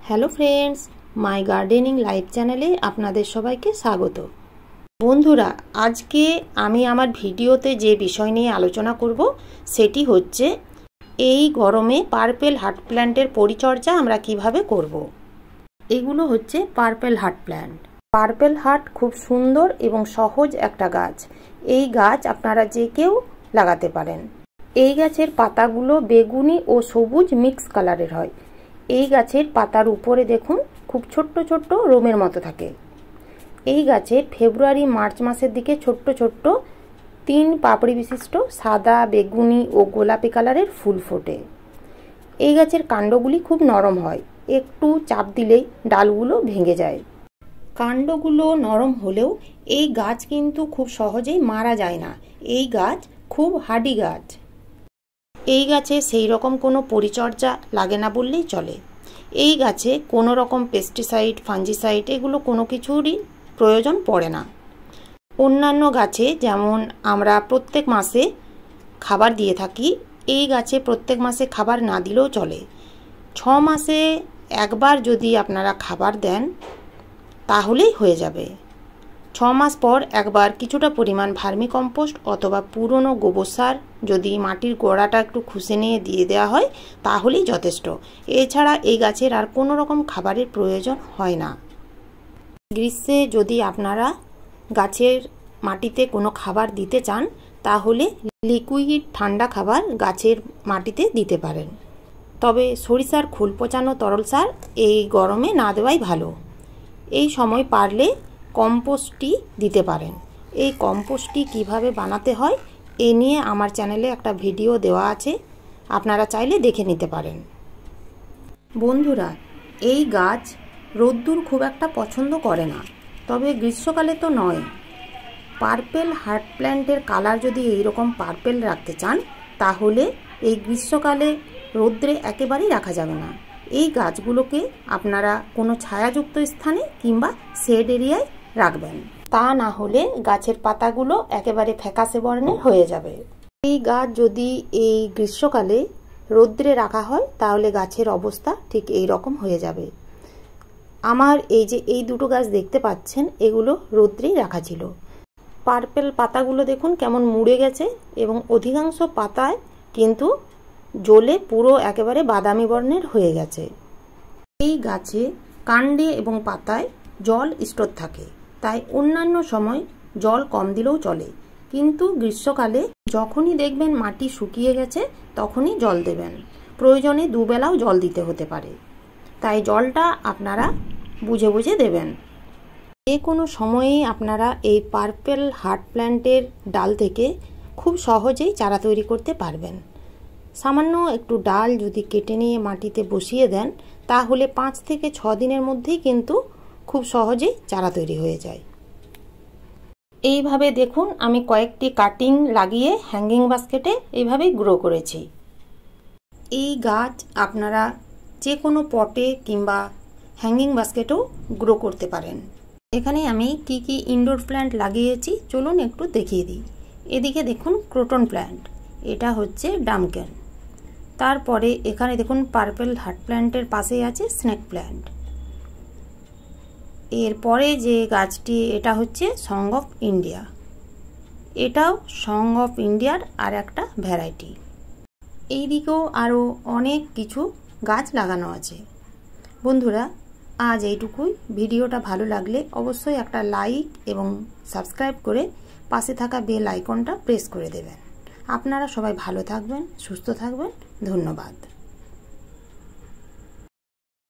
Hello friends, মাই gardening life চ্যানেলে আপনাদের সবাইকে স্বাগত। বন্ধুরা, আজকে আমি আমার ভিডিওতে যে বিষয় নিয়ে আলোচনা করব সেটি হচ্ছে এই গরমে পার্পেল হার্ট প্ল্যান্টের পরিচর্যা আমরা কিভাবে করব। এগুলো হচ্ছে purple heart plant. Purple heart খুব সুন্দর এবং সহজ একটা গাছ। এই গাছ আপনারা যে কেউ লাগাতে পারেন। এই গাছের পাতাগুলো বেগুনি ও সবুজ মিক্স কালারের হয়। এই গাছের পাতার উপরে দেখুন খুব ছোট্ট ছোট্ট রোমের মতো থাকে। এই গাছের ফেব্রুয়ারি মার্চ মাসের দিকে ছোট্ট ছোট্ট 3 পাপড়ি বিশিষ্ট সাদা, বেগুনি ও গোলাপি কালারের ফুল ফোটে। এই গাছের কাণ্ডগুলি খুব নরম হয়, একটু চাপ দিলেই ডালগুলো ভেঙে যায়। কাণ্ডগুলো নরম হলেও এই গাছ কিন্তু খুব সহজেই মারা যায় না। এই গাছ খুব হার্ডি গাছ। এই গাছে সেই রকম কোনো পরিচর্যা লাগে না বললেই চলে। এই গাছে কোনো রকম পেস্টিসাইড, ফাঞ্জিসাইড এগুলো কোনো কিছুরই প্রয়োজন পড়ে না। অন্যান্য গাছে যেমন আমরা প্রত্যেক মাসে খাবার দিয়ে থাকি, এই গাছে প্রত্যেক মাসে খাবার না দিলেও চলে। 6 মাসে একবার যদি আপনারা খাবার দেন তাহলেই হয়ে যাবে। 6 মাস পর একবার কিছুটা পরিমাণ ভার্মি কম্পোস্ট অথবা পুরনো গোবর সার যদি মাটির গোড়াটা একটু খুঁজে নিয়ে দিয়ে দেওয়া হয় তাহলেই যথেষ্ট। এছাড়া এই গাছের আর কোনো রকম খাবারের প্রয়োজন হয় না। গ্রীষ্মে যদি আপনারা গাছের মাটিতে কোনো খাবার দিতে চান তাহলে লিকুইড ঠান্ডা খাবার গাছের মাটিতে দিতে পারেন। তবে সরিষার খোল পচানো তরল সার এই গরমে না দেওয়াই ভালো। এই সময় পারলে কম্পোস্টটি দিতে পারেন। এই কম্পোস্টটি কিভাবে বানাতে হয় এ নিয়ে আমার চ্যানেলে একটা ভিডিও দেওয়া আছে, আপনারা চাইলে দেখে নিতে পারেন। বন্ধুরা, এই গাছ রোদ্দুর খুব একটা পছন্দ করে না, তবে গ্রীষ্মকালে তো নয়। পার্পেল হার্ট প্ল্যান্টের কালার যদি এইরকম পার্পেল রাখতে চান তাহলে এই গ্রীষ্মকালে রোদ্রে একেবারেই রাখা যাবে না। এই গাছগুলোকে আপনারা কোনো ছায়াযুক্ত স্থানে কিংবা শেড এরিয়ায় রাখবেন, তা না হলে গাছের পাতাগুলো একেবারে ফ্যাকাশে বর্ণের হয়ে যাবে। এই গাছ যদি এই গ্রীষ্মকালে রোদ্রে রাখা হয় তাহলে গাছের অবস্থা ঠিক এই রকম হয়ে যাবে। আমার এই যে এই দুটো গাছ দেখতে পাচ্ছেন এগুলো রোদ্রেই রাখা ছিল। পার্পেল পাতাগুলো দেখুন কেমন মুড়ে গেছে এবং অধিকাংশ পাতায় কিন্তু জ্বলে পুরো একেবারে বাদামি বর্ণের হয়ে গেছে। এই গাছে কাণ্ডে এবং পাতায় জল স্টোর থাকে, তাই অন্যান্য সময় জল কম দিলেও চলে, কিন্তু গ্রীষ্মকালে যখনই দেখবেন মাটি শুকিয়ে গেছে তখনই জল দেবেন। প্রয়োজনে 2 বেলাও জল দিতে হতে পারে, তাই জলটা আপনারা বুঝে বুঝে দেবেন। যে কোনো সময়েই আপনারা এই পার্পেল হার্ট প্ল্যান্টের ডাল থেকে খুব সহজেই চারা তৈরি করতে পারবেন। সামান্য একটু ডাল যদি কেটে নিয়ে মাটিতে বসিয়ে দেন তাহলে 5 থেকে 6 দিনের মধ্যেই কিন্তু খুব সহজেই চারা তৈরি হয়ে যায়। এইভাবে দেখুন আমি কয়েকটি কাটিং লাগিয়ে হ্যাঙ্গিং বাস্কেটে এইভাবেই গ্রো করেছি। এই গাছ আপনারা যে কোনো পটে কিংবা হ্যাঙ্গিং বাস্কেটেও গ্রো করতে পারেন। এখানে আমি কি কি ইনডোর প্ল্যান্ট লাগিয়েছি চলুন একটু দেখিয়ে দিই। এদিকে দেখুন ক্রোটন প্ল্যান্ট, এটা হচ্ছে ডামকেন। তারপরে এখানে দেখুন পার্পেল হার্ট প্ল্যান্টের পাশেই আছে স্নেক প্ল্যান্ট। এরপরে যে গাছটি এটা হচ্ছে সং অফ ইন্ডিয়া, এটাও সং অফ ইন্ডিয়ার আর একটা ভ্যারাইটি। এই দিকেও আরও অনেক কিছু গাছ লাগানো আছে। বন্ধুরা, আজ এইটুকুই। ভিডিওটা ভালো লাগলে অবশ্যই একটা লাইক এবং সাবস্ক্রাইব করে পাশে থাকা বেল আইকনটা প্রেস করে দেবেন। আপনারা সবাই ভালো থাকবেন, সুস্থ থাকবেন। ধন্যবাদ।